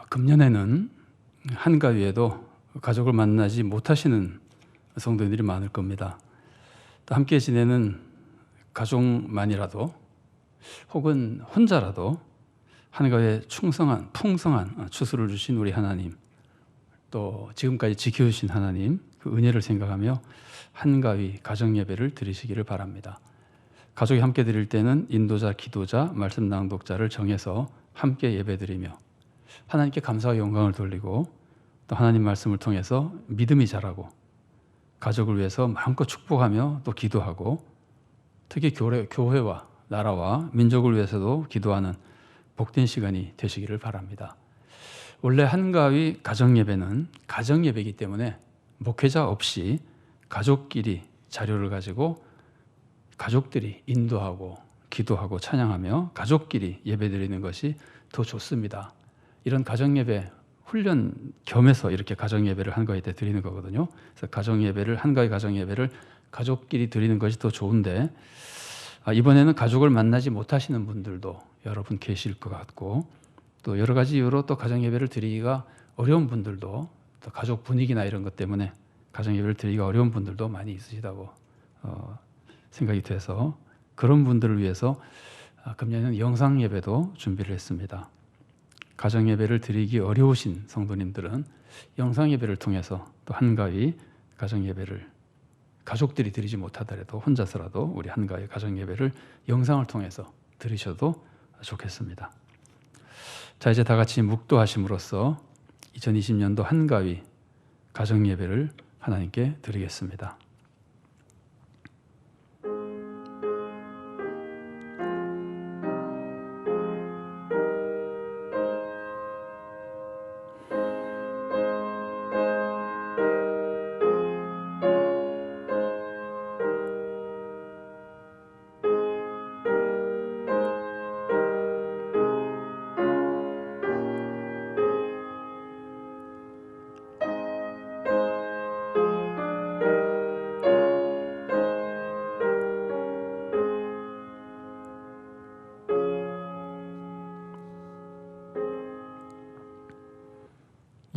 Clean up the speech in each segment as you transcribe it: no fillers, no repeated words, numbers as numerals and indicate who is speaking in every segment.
Speaker 1: 금년에는 한가위에도 가족을 만나지 못하시는 성도님들이 많을 겁니다. 또 함께 지내는 가족만이라도 혹은 혼자라도 한가위에 풍성한 추수를 주신 우리 하나님, 또 지금까지 지켜주신 하나님, 그 은혜를 생각하며 한가위 가정예배를 드리시기를 바랍니다. 가족이 함께 드릴 때는 인도자, 기도자, 말씀 낭독자를 정해서 함께 예배드리며 하나님께 감사와 영광을 돌리고 또 하나님 말씀을 통해서 믿음이 자라고 가족을 위해서 마음껏 축복하며 또 기도하고 특히 교회와 나라와 민족을 위해서도 기도하는 복된 시간이 되시기를 바랍니다. 원래 한가위 가정예배는 가정예배이기 때문에 목회자 없이 가족끼리 자료를 가지고 가족들이 인도하고 기도하고 찬양하며 가족끼리 예배드리는 것이 더 좋습니다. 이런 가정예배 훈련 겸해서 이렇게 가정예배를 한가위 때 드리는 거거든요. 그래서 한가위 가정예배를 가족끼리 드리는 것이 더 좋은데 이번에는 가족을 만나지 못하시는 분들도 여러분 계실 것 같고 또 여러 가지 이유로 또 가정예배를 드리기가 어려운 분들도 또 가족 분위기나 이런 것 때문에 가정예배를 드리기가 어려운 분들도 많이 있으시다고 생각이 돼서 그런 분들을 위해서 금년에는 영상예배도 준비를 했습니다. 가정예배를 드리기 어려우신 성도님들은 영상예배를 통해서 또 한가위 가정예배를 가족들이 드리지 못하더라도 혼자서라도 우리 한가위 가정예배를 영상을 통해서 드리셔도 좋겠습니다. 자, 이제 다 같이 묵도하심으로써 2020년도 한가위 가정예배를 하나님께 드리겠습니다.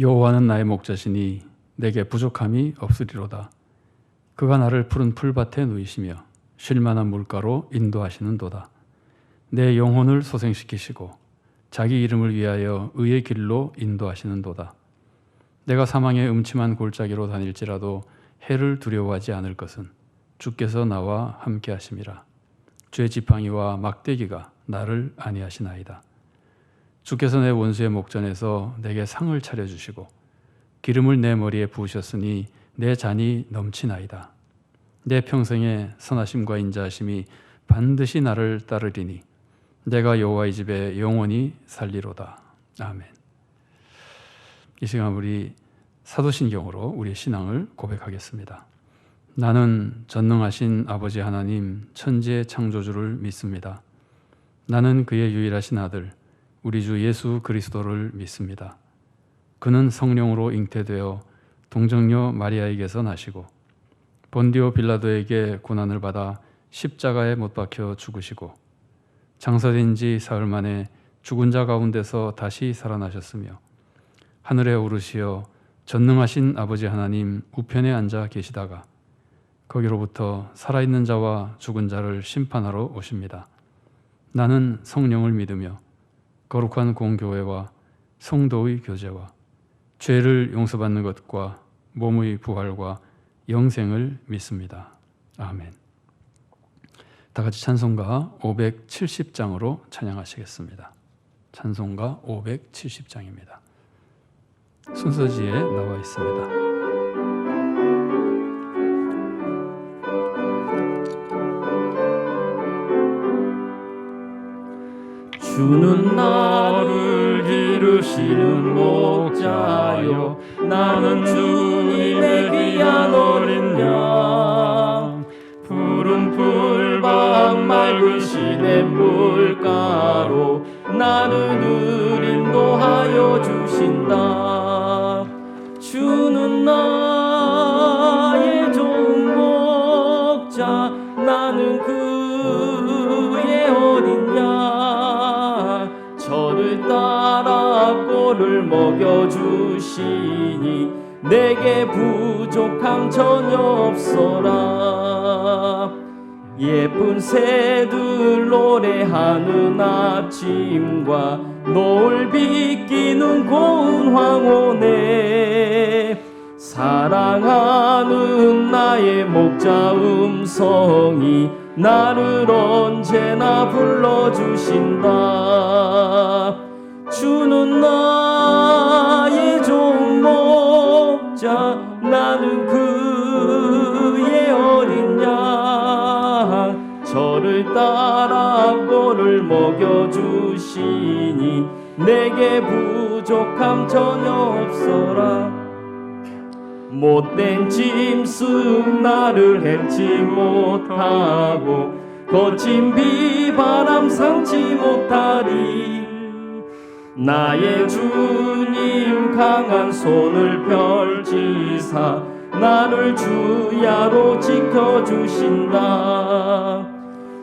Speaker 1: 여호와는 나의 목자시니 내게 부족함이 없으리로다. 그가 나를 푸른 풀밭에 누이시며 쉴 만한 물가로 인도하시는도다. 내 영혼을 소생시키시고 자기 이름을 위하여 의의 길로 인도하시는도다. 내가 사망의 음침한 골짜기로 다닐지라도 해를 두려워하지 않을 것은 주께서 나와 함께 하심이라. 주의 지팡이와 막대기가 나를 안위하시나이다. 주께서 내 원수의 목전에서 내게 상을 차려주시고 기름을 내 머리에 부으셨으니 내 잔이 넘치나이다. 내 평생의 선하심과 인자하심이 반드시 나를 따르리니 내가 여호와의 집에 영원히 살리로다. 아멘. 이 시간 우리 사도신경으로 우리의 신앙을 고백하겠습니다. 나는 전능하신 아버지 하나님 천지의 창조주를 믿습니다. 나는 그의 유일하신 아들 우리 주 예수 그리스도를 믿습니다. 그는 성령으로 잉태되어 동정녀 마리아에게서 나시고 본디오 빌라도에게 고난을 받아 십자가에 못 박혀 죽으시고 장사된 지 사흘 만에 죽은 자 가운데서 다시 살아나셨으며 하늘에 오르시어 전능하신 아버지 하나님 우편에 앉아 계시다가 거기로부터 살아있는 자와 죽은 자를 심판하러 오십니다. 나는 성령을 믿으며 거룩한 공교회와 성도의 교제와 죄를 용서받는 것과 몸의 부활과 영생을 믿습니다. 아멘. 다 같이 찬송가 570장으로 찬양하시겠습니다. 찬송가 570장입니다. 순서지에 나와 있습니다.
Speaker 2: 주는 나를 기르시는 목자요 나는 주님의 귀한 어린 양 푸른 풀밭 맑은 시냇 물가로 나는 늘 인도하여 주신다. 주는 나의 좋은 목자 나는 그의 어린 양 저를 따라 꼴을 먹여주시니 내게 부족함 전혀 없어라. 예쁜 새들 노래하는 아침과 노을 비끼는 고운 황혼에 사랑하는 나의 목자 음성이 나를 언제나 불러주신다. 주는 나의 좋은 목자, 나는 그의 어린 양. 저를 따라 꼴을 먹여주시니 내게 부족함 전혀 없어라. 못된 짐승 나를 해치 못하고 거친 비바람 상치 못하리. 나의 주님 강한 손을 펼치사 나를 주야로 지켜주신다.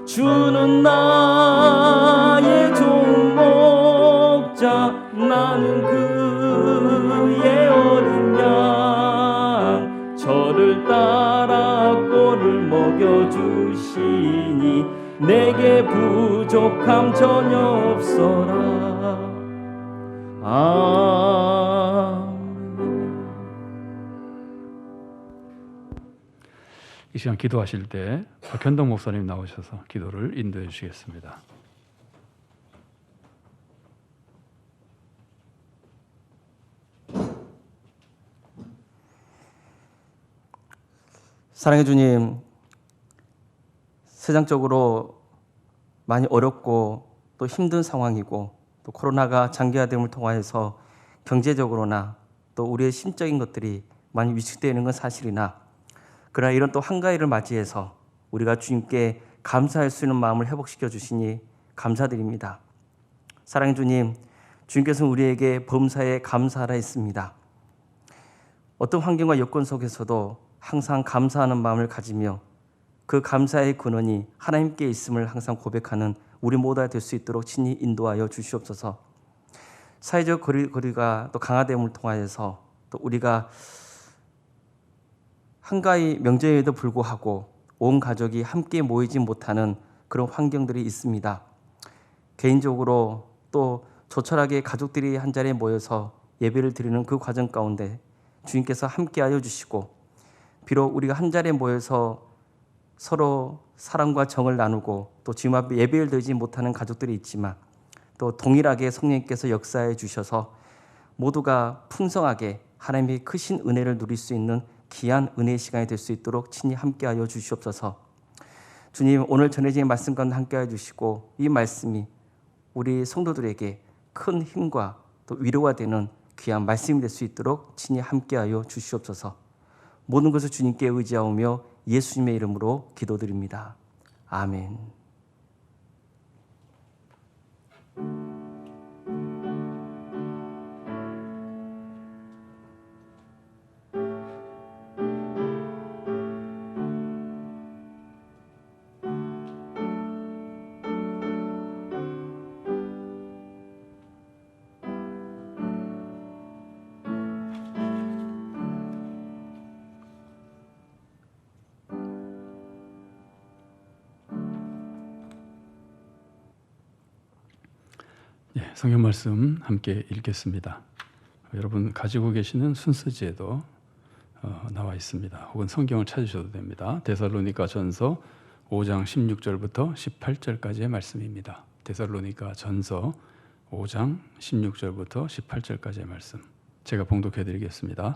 Speaker 2: 주는 나의 좋은 목자, 나는 그의 어린 양. 저를 따라 꼴을 먹여주시니 내게 부족함 전혀 없어라.
Speaker 1: 이 시간 기도하실 때 박현동 목사님 나오셔서 기도를 인도해 주시겠습니다.
Speaker 3: 사랑해 주님, 세상적으로 많이 어렵고 또 힘든 상황이고 또 코로나가 장기화됨을 통하여서 경제적으로나 또 우리의 심적인 것들이 많이 위축되는 건 사실이나, 그러나 이런 또 한가위를 맞이해서 우리가 주님께 감사할 수 있는 마음을 회복시켜 주시니 감사드립니다. 사랑해 주님, 주님께서는 우리에게 범사에 감사하라 했습니다. 어떤 환경과 여건 속에서도 항상 감사하는 마음을 가지며 그 감사의 근원이 하나님께 있음을 항상 고백하는 우리 모두가 될 수 있도록 친히 인도하여 주시옵소서. 사회적 거리가 또 강화됨을 통하여서 또 우리가 한가위 명절에도 불구하고 온 가족이 함께 모이지 못하는 그런 환경들이 있습니다. 개인적으로 또 조촐하게 가족들이 한자리에 모여서 예배를 드리는 그 과정 가운데 주님께서 함께하여 주시고, 비록 우리가 한자리에 모여서 서로 사랑과 정을 나누고 또 주님 앞에 예배를 드리지 못하는 가족들이 있지만 또 동일하게 성령님께서 역사해 주셔서 모두가 풍성하게 하나님의 크신 은혜를 누릴 수 있는 귀한 은혜의 시간이 될 수 있도록 친히 함께하여 주시옵소서. 주님, 오늘 전해진 말씀 가운데 함께하여 주시고 이 말씀이 우리 성도들에게 큰 힘과 또 위로가 되는 귀한 말씀이 될 수 있도록 친히 함께하여 주시옵소서. 모든 것을 주님께 의지하오며 예수님의 이름으로 기도드립니다. 아멘.
Speaker 1: 성경 말씀 함께 읽겠습니다. 여러분 가지고 계시는 순서지에도 나와 있습니다. 혹은 성경을 찾으셔도 됩니다. 데살로니가 전서 5장 16절부터 18절까지의 말씀입니다. 데살로니가 전서 5장 16절부터 18절까지의 말씀, 제가 봉독해 드리겠습니다.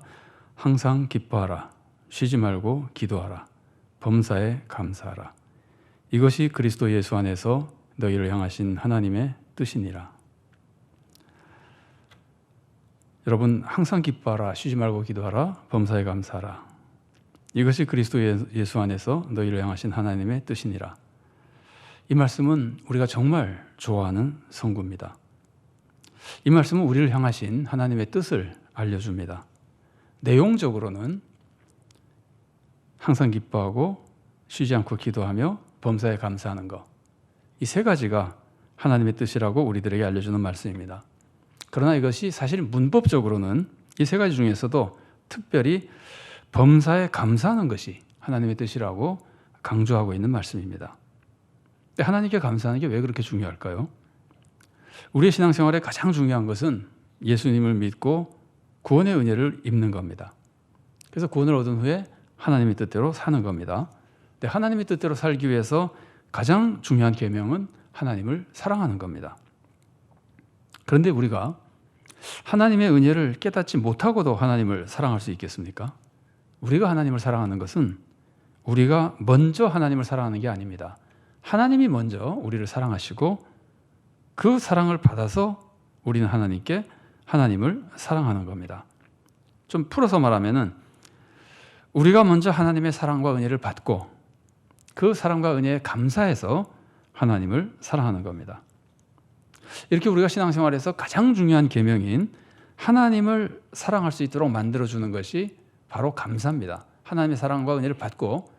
Speaker 1: 항상 기뻐하라, 쉬지 말고 기도하라, 범사에 감사하라. 이것이 그리스도 예수 안에서 너희를 향하신 하나님의 뜻이니라. 여러분, 항상 기뻐하라, 쉬지 말고 기도하라, 범사에 감사하라. 이것이 그리스도 예수 안에서 너희를 향하신 하나님의 뜻이니라. 이 말씀은 우리가 정말 좋아하는 선구입니다. 이 말씀은 우리를 향하신 하나님의 뜻을 알려줍니다. 내용적으로는 항상 기뻐하고 쉬지 않고 기도하며 범사에 감사하는 것, 이 세 가지가 하나님의 뜻이라고 우리들에게 알려주는 말씀입니다. 그러나 이것이 사실 문법적으로는 이 세 가지 중에서도 특별히 범사에 감사하는 것이 하나님의 뜻이라고 강조하고 있는 말씀입니다. 하나님께 감사하는 게 왜 그렇게 중요할까요? 우리의 신앙생활에 가장 중요한 것은 예수님을 믿고 구원의 은혜를 입는 겁니다. 그래서 구원을 얻은 후에 하나님의 뜻대로 사는 겁니다. 근데 하나님의 뜻대로 살기 위해서 가장 중요한 계명은 하나님을 사랑하는 겁니다. 그런데 우리가 하나님의 은혜를 깨닫지 못하고도 하나님을 사랑할 수 있겠습니까? 우리가 하나님을 사랑하는 것은 우리가 먼저 하나님을 사랑하는 게 아닙니다. 하나님이 먼저 우리를 사랑하시고 그 사랑을 받아서 우리는 하나님을 사랑하는 겁니다. 좀 풀어서 말하면은 우리가 먼저 하나님의 사랑과 은혜를 받고 그 사랑과 은혜에 감사해서 하나님을 사랑하는 겁니다. 이렇게 우리가 신앙생활에서 가장 중요한 계명인 하나님을 사랑할 수 있도록 만들어주는 것이 바로 감사입니다. 하나님의 사랑과 은혜를 받고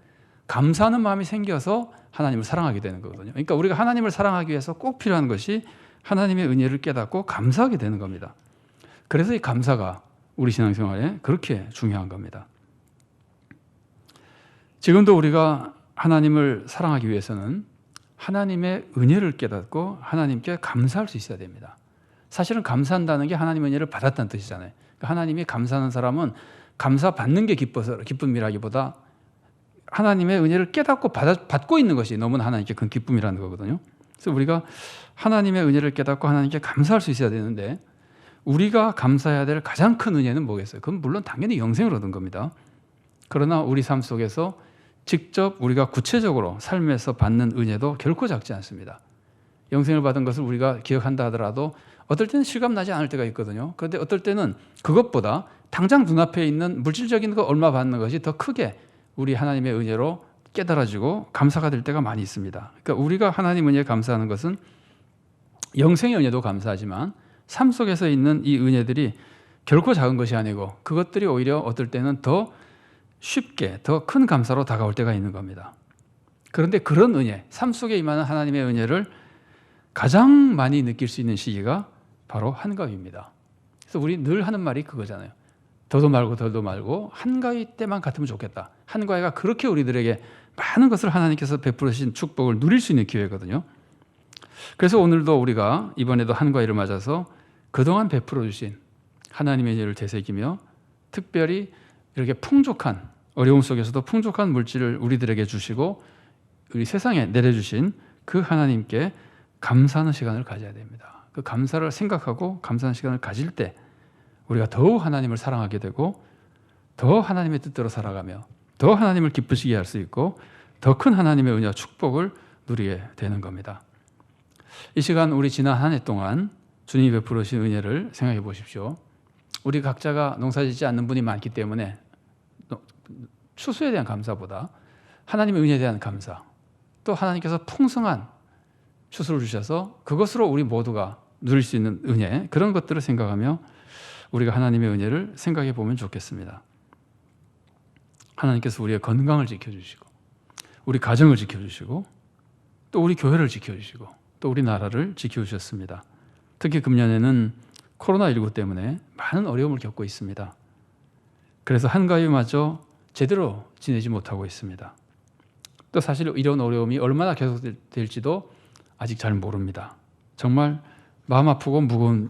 Speaker 1: 감사하는 마음이 생겨서 하나님을 사랑하게 되는 거거든요. 그러니까 우리가 하나님을 사랑하기 위해서 꼭 필요한 것이 하나님의 은혜를 깨닫고 감사하게 되는 겁니다. 그래서 이 감사가 우리 신앙생활에 그렇게 중요한 겁니다. 지금도 우리가 하나님을 사랑하기 위해서는 하나님의 은혜를 깨닫고 하나님께 감사할 수 있어야 됩니다. 사실은 감사한다는 게 하나님의 은혜를 받았다는 뜻이잖아요. 그러니까 하나님이 감사하는 사람은 감사받는 게 기뻐서 기쁨이라기보다 하나님의 은혜를 깨닫고 받고 있는 것이 너무나 하나님께 큰 기쁨이라는 거거든요. 그래서 우리가 하나님의 은혜를 깨닫고 하나님께 감사할 수 있어야 되는데 우리가 감사해야 될 가장 큰 은혜는 뭐겠어요? 그건 물론 당연히 영생을 얻은 겁니다. 그러나 우리 삶 속에서 직접 우리가 구체적으로 삶에서 받는 은혜도 결코 작지 않습니다. 영생을 받은 것을 우리가 기억한다 하더라도 어떨 때는 실감나지 않을 때가 있거든요. 그런데 어떨 때는 그것보다 당장 눈앞에 있는 물질적인 거 얼마 받는 것이 더 크게 우리 하나님의 은혜로 깨달아지고 감사가 될 때가 많이 있습니다. 그러니까 우리가 하나님 은혜에 감사하는 것은 영생의 은혜도 감사하지만 삶 속에서 있는 이 은혜들이 결코 작은 것이 아니고 그것들이 오히려 어떨 때는 더 쉽게 더 큰 감사로 다가올 때가 있는 겁니다. 그런데 그런 은혜, 삶 속에 임하는 하나님의 은혜를 가장 많이 느낄 수 있는 시기가 바로 한가위입니다. 그래서 우리 늘 하는 말이 그거잖아요. 더도 말고 덜도 말고 한가위 때만 같으면 좋겠다. 한가위가 그렇게 우리들에게 많은 것을 하나님께서 베풀으신 축복을 누릴 수 있는 기회거든요. 그래서 오늘도 우리가 이번에도 한가위를 맞아서 그동안 베풀어 주신 하나님의 은혜를 되새기며 특별히 이렇게 풍족한 어려움 속에서도 풍족한 물질을 우리들에게 주시고 우리 세상에 내려주신 그 하나님께 감사하는 시간을 가져야 됩니다. 그 감사를 생각하고 감사하는 시간을 가질 때 우리가 더욱 하나님을 사랑하게 되고 더 하나님의 뜻대로 살아가며 더 하나님을 기쁘시게 할 수 있고 더 큰 하나님의 은혜와 축복을 누리게 되는 겁니다. 이 시간 우리 지난 한 해 동안 주님이 베풀으신 은혜를 생각해 보십시오. 우리 각자가 농사짓지 않는 분이 많기 때문에 추수에 대한 감사보다 하나님의 은혜에 대한 감사, 또 하나님께서 풍성한 추수를 주셔서 그것으로 우리 모두가 누릴 수 있는 은혜, 그런 것들을 생각하며 우리가 하나님의 은혜를 생각해 보면 좋겠습니다. 하나님께서 우리의 건강을 지켜주시고 우리 가정을 지켜주시고 또 우리 교회를 지켜주시고 또 우리 나라를 지켜주셨습니다. 특히 금년에는 코로나19 때문에 많은 어려움을 겪고 있습니다. 그래서 한가위마저 제대로 지내지 못하고 있습니다. 또 사실 이런 어려움이 얼마나 계속될지도 아직 잘 모릅니다. 정말 마음 아프고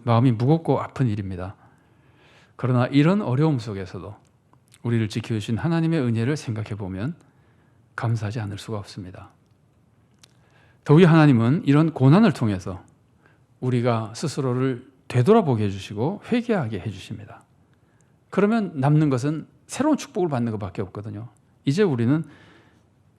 Speaker 1: 마음이 무겁고 아픈 일입니다. 그러나 이런 어려움 속에서도 우리를 지켜주신 하나님의 은혜를 생각해 보면 감사하지 않을 수가 없습니다. 더욱이 하나님은 이런 고난을 통해서 우리가 스스로를 되돌아보게 해주시고 회개하게 해주십니다. 그러면 남는 것은 새로운 축복을 받는 것밖에 없거든요. 이제 우리는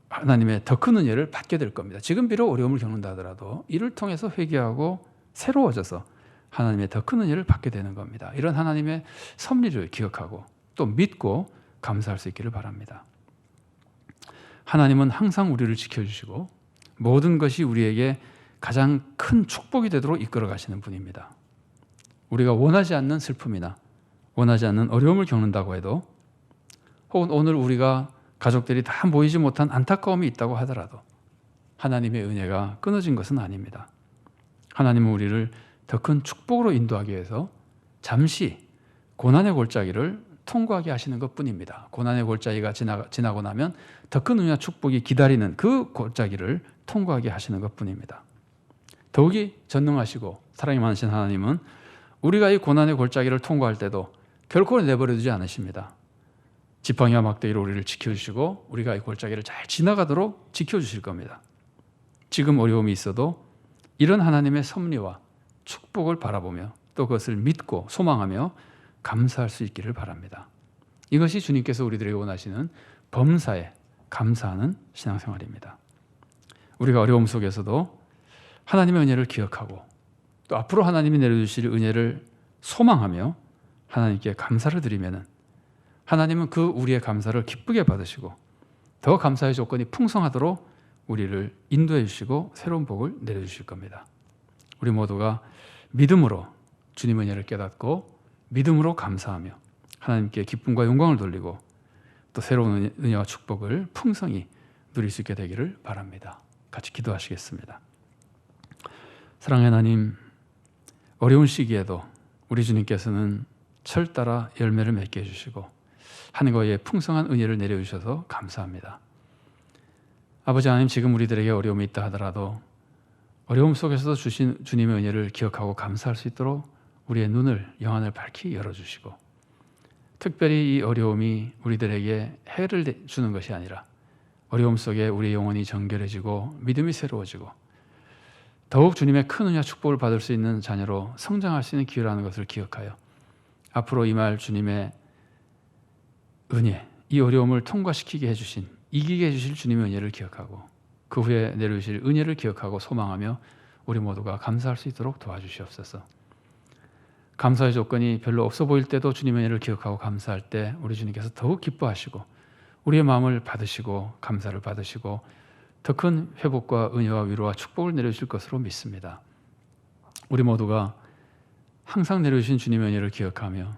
Speaker 1: 하나님의 더 큰 은혜를 받게 될 겁니다. 지금 비록 어려움을 겪는다 하더라도 이를 통해서 회개하고 새로워져서 하나님의 더 큰 은혜를 받게 되는 겁니다. 이런 하나님의 섭리를 기억하고 또 믿고 감사할 수 있기를 바랍니다. 하나님은 항상 우리를 지켜주시고 모든 것이 우리에게 가장 큰 축복이 되도록 이끌어 가시는 분입니다. 우리가 원하지 않는 슬픔이나 원하지 않는 어려움을 겪는다고 해도 혹은 오늘 우리가 가족들이 다 모이지 못한 안타까움이 있다고 하더라도 하나님의 은혜가 끊어진 것은 아닙니다. 하나님은 우리를 더 큰 축복으로 인도하기 위해서 잠시 고난의 골짜기를 통과하게 하시는 것뿐입니다. 고난의 골짜기가 지나고 나면 더 큰 은혜와 축복이 기다리는 그 골짜기를 통과하게 하시는 것뿐입니다. 더욱이 전능하시고 사랑이 많으신 하나님은 우리가 이 고난의 골짜기를 통과할 때도 결코 내버려두지 않으십니다. 지팡이와 막대기로 우리를 지켜주시고 우리가 이 골짜기를 잘 지나가도록 지켜주실 겁니다. 지금 어려움이 있어도 이런 하나님의 섭리와 축복을 바라보며 또 그것을 믿고 소망하며 감사할 수 있기를 바랍니다. 이것이 주님께서 우리들에게 원하시는 범사에 감사하는 신앙생활입니다. 우리가 어려움 속에서도 하나님의 은혜를 기억하고 또 앞으로 하나님이 내려주실 은혜를 소망하며 하나님께 감사를 드리면은 하나님은 그 우리의 감사를 기쁘게 받으시고 더 감사의 조건이 풍성하도록 우리를 인도해 주시고 새로운 복을 내려주실 겁니다. 우리 모두가 믿음으로 주님의 은혜를 깨닫고 믿음으로 감사하며 하나님께 기쁨과 영광을 돌리고 또 새로운 은혜와 축복을 풍성히 누릴 수 있게 되기를 바랍니다. 같이 기도하시겠습니다. 사랑하는 하나님, 어려운 시기에도 우리 주님께서는 철 따라 열매를 맺게 해주시고 하늘과의 풍성한 은혜를 내려주셔서 감사합니다. 아버지 하나님, 지금 우리들에게 어려움이 있다 하더라도 어려움 속에서도 주신 주님의 은혜를 기억하고 감사할 수 있도록 우리의 눈을, 영안을 밝히 열어주시고 특별히 이 어려움이 우리들에게 해를 주는 것이 아니라 어려움 속에 우리의 영혼이 정결해지고 믿음이 새로워지고 더욱 주님의 큰 은혜와 축복을 받을 수 있는 자녀로 성장할 수 있는 기회라는 것을 기억하여 앞으로 임할 주님의 은혜, 이 어려움을 통과시키게 해주신, 이기게 해주실 주님의 은혜를 기억하고 그 후에 내려주실 은혜를 기억하고 소망하며 우리 모두가 감사할 수 있도록 도와주시옵소서. 감사의 조건이 별로 없어 보일 때도 주님의 은혜를 기억하고 감사할 때 우리 주님께서 더욱 기뻐하시고 우리의 마음을 받으시고 감사를 받으시고 더 큰 회복과 은혜와 위로와 축복을 내려주실 것으로 믿습니다. 우리 모두가 항상 내려주신 주님의 은혜를 기억하며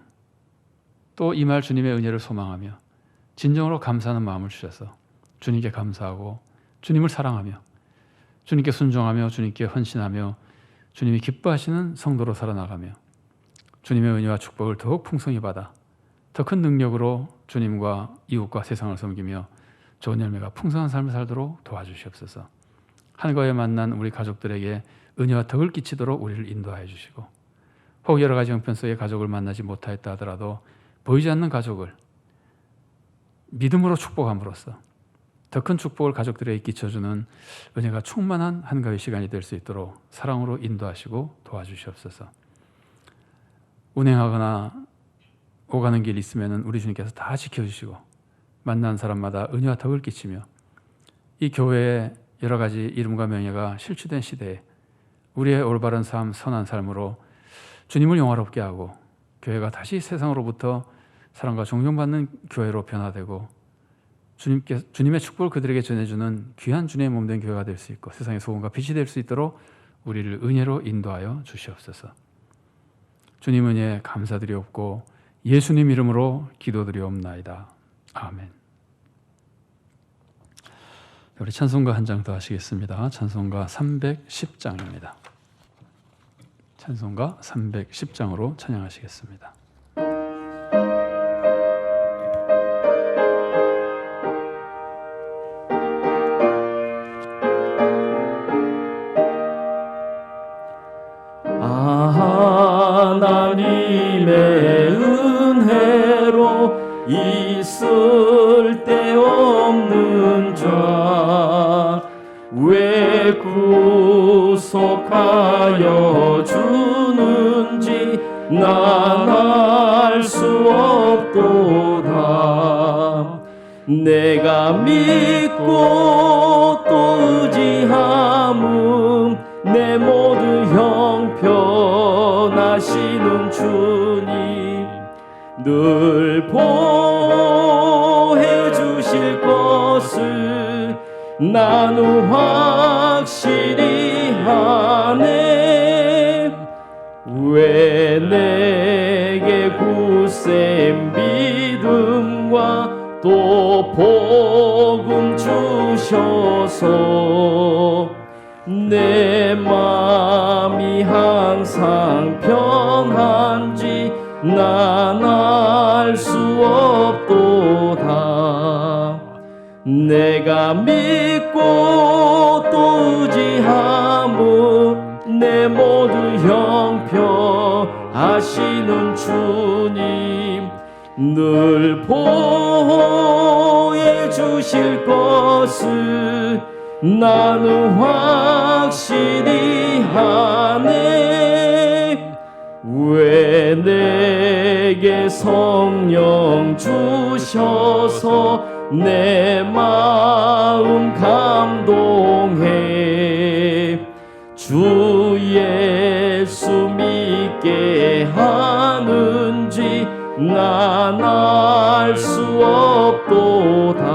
Speaker 1: 또 임할 주님의 은혜를 소망하며 진정으로 감사하는 마음을 주셔서 주님께 감사하고 주님을 사랑하며 주님께 순종하며 주님께 헌신하며 주님이 기뻐하시는 성도로 살아나가며 주님의 은혜와 축복을 더욱 풍성히 받아 더 큰 능력으로 주님과 이웃과 세상을 섬기며 좋은 열매가 풍성한 삶을 살도록 도와주시옵소서. 하늘과의 만난 우리 가족들에게 은혜와 덕을 끼치도록 우리를 인도하여 주시고 혹 여러 가지 형편 속에 가족을 만나지 못하였다 하더라도 보이지 않는 가족을 믿음으로 축복함으로써 더 큰 축복을 가족들에게 끼쳐주는 은혜가 충만한 한가위 시간이 될 수 있도록 사랑으로 인도하시고 도와주시옵소서. 운행하거나 오가는 길 있으면 우리 주님께서 다 지켜주시고 만난 사람마다 은혜와 덕을 끼치며 이 교회의 여러 가지 이름과 명예가 실추된 시대에 우리의 올바른 삶, 선한 삶으로 주님을 영화롭게 하고 교회가 다시 세상으로부터 사랑과 존경받는 교회로 변화되고 주님의 축복을 그들에게 전해주는 귀한 주님의 몸된 교회가 될 수 있고 세상의 소금과 빛이 될 수 있도록 우리를 은혜로 인도하여 주시옵소서. 주님 은혜 감사드리옵고 예수님 이름으로 기도드리옵나이다. 아멘. 우리 찬송가 한 장 더 하시겠습니다. 찬송가 310장입니다. 찬송가 310장으로 찬양하시겠습니다.
Speaker 2: 하나님의 은혜로 있을 데 없는 자 왜 구속하여 주는지 난 알 수 없도다. 내가 믿고 또 의지함은 내 모두 형편하시는 주님 늘 보해 주실 것을 나는 확실히 하네. 왜 내게 굳센 믿음과 또 복음 주셔서 내 마음이 항상 편한지 난 알 수 없도다. 내가 믿고 또 의지함은 내 모두 형편하시는 주님 늘 보호해 주실 것을 나는 확실히 하네. 왜 내게 성령 주셔서 내 마음 감동해. 주 예수 믿게 하는지 난 알 수 없도다.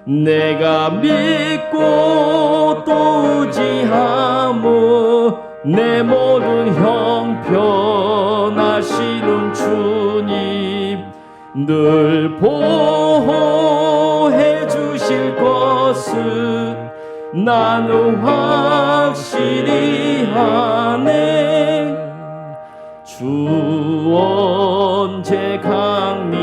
Speaker 2: 내가 믿고 또 의지함은 내 모든 형편하시는 주님 늘 보호해 주실 것을 나는 확실히 하네. 주 언제 강림하실지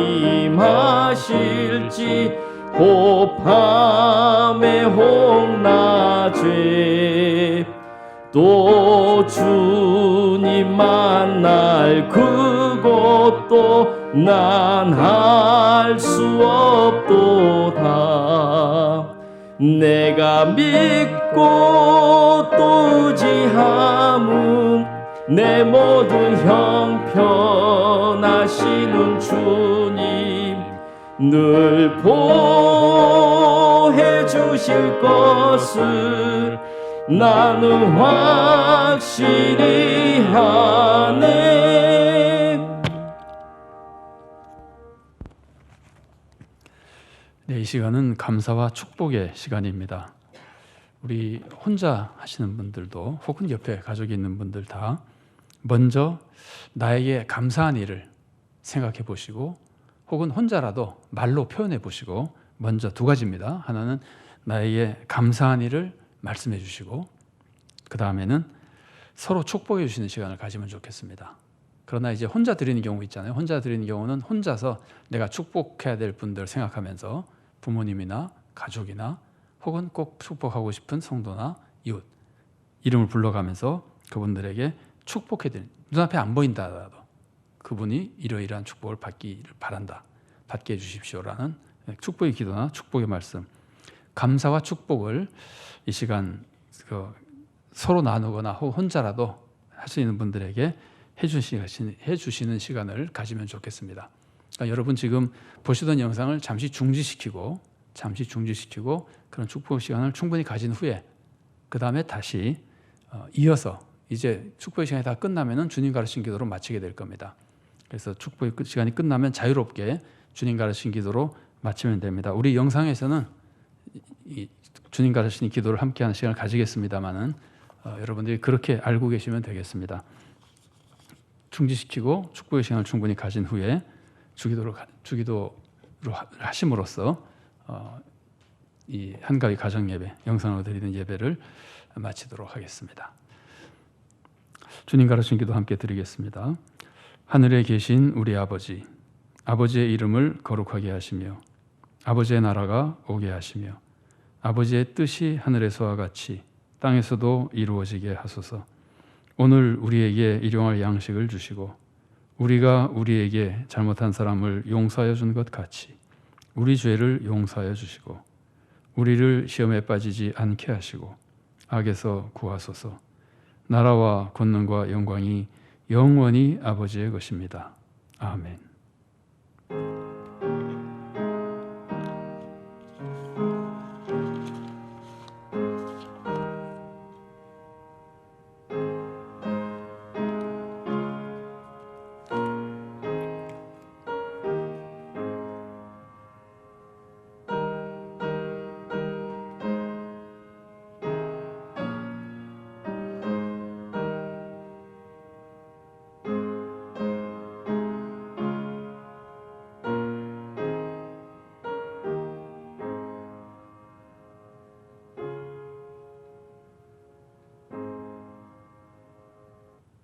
Speaker 2: 혹 밤에 혹 낮에 또 주님 만날 그것도 난 알 수 없도다. 내가 믿고 또 의지함은 내 모든 형편하시는 주님 늘 보호해 주실 것을 나는 확실히 하네.
Speaker 1: 네, 이 시간은 감사와 축복의 시간입니다. 우리 혼자 하시는 분들도 혹은 옆에 가족이 있는 분들 다 먼저 나에게 감사한 일을 생각해 보시고 혹은 혼자라도 말로 표현해 보시고 먼저 두 가지입니다. 하나는 나에게 감사한 일을 말씀해 주시고 그 다음에는 서로 축복해 주시는 시간을 가지면 좋겠습니다. 그러나 이제 혼자 드리는 경우 있잖아요. 혼자 드리는 경우는 혼자서 내가 축복해야 될 분들 생각하면서 부모님이나 가족이나 혹은 꼭 축복하고 싶은 성도나 이웃 이름을 불러가면서 그분들에게 축복해드리는, 눈앞에 안 보인다 하더라도 그분이 이러이러한 축복을 받기를 바란다, 받게 해주십시오라는 축복의 기도나 축복의 말씀, 감사와 축복을 이 시간 서로 나누거나 혹은 혼자라도 할 수 있는 분들에게 해주시는 시간을 가지면 좋겠습니다. 그러니까 여러분 지금 보시던 영상을 잠시 중지시키고 그런 축복 시간을 충분히 가진 후에 그 다음에 다시 이어서 이제 축복의 시간이 다 끝나면은 주님 가르친 기도로 마치게 될 겁니다. 그래서 축복의 시간이 끝나면 자유롭게 주님 가르친 기도로 마치면 됩니다. 우리 영상에서는 이 주님 가르친 기도를 함께하는 시간을 가지겠습니다만은 여러분들이 그렇게 알고 계시면 되겠습니다. 중지시키고 축복의 시간을 충분히 가진 후에 주기도로 하심으로써 이 한가위 가정 예배, 영상으로 드리는 예배를 마치도록 하겠습니다. 주님 가르친 기도 함께 드리겠습니다. 하늘에 계신 우리 아버지, 아버지의 이름을 거룩하게 하시며 아버지의 나라가 오게 하시며 아버지의 뜻이 하늘에서와 같이 땅에서도 이루어지게 하소서. 오늘 우리에게 일용할 양식을 주시고 우리가 우리에게 잘못한 사람을 용서하여 준 것 같이 우리 죄를 용서하여 주시고 우리를 시험에 빠지지 않게 하시고 악에서 구하소서. 나라와 권능과 영광이 영원히 아버지의 것입니다. 아멘.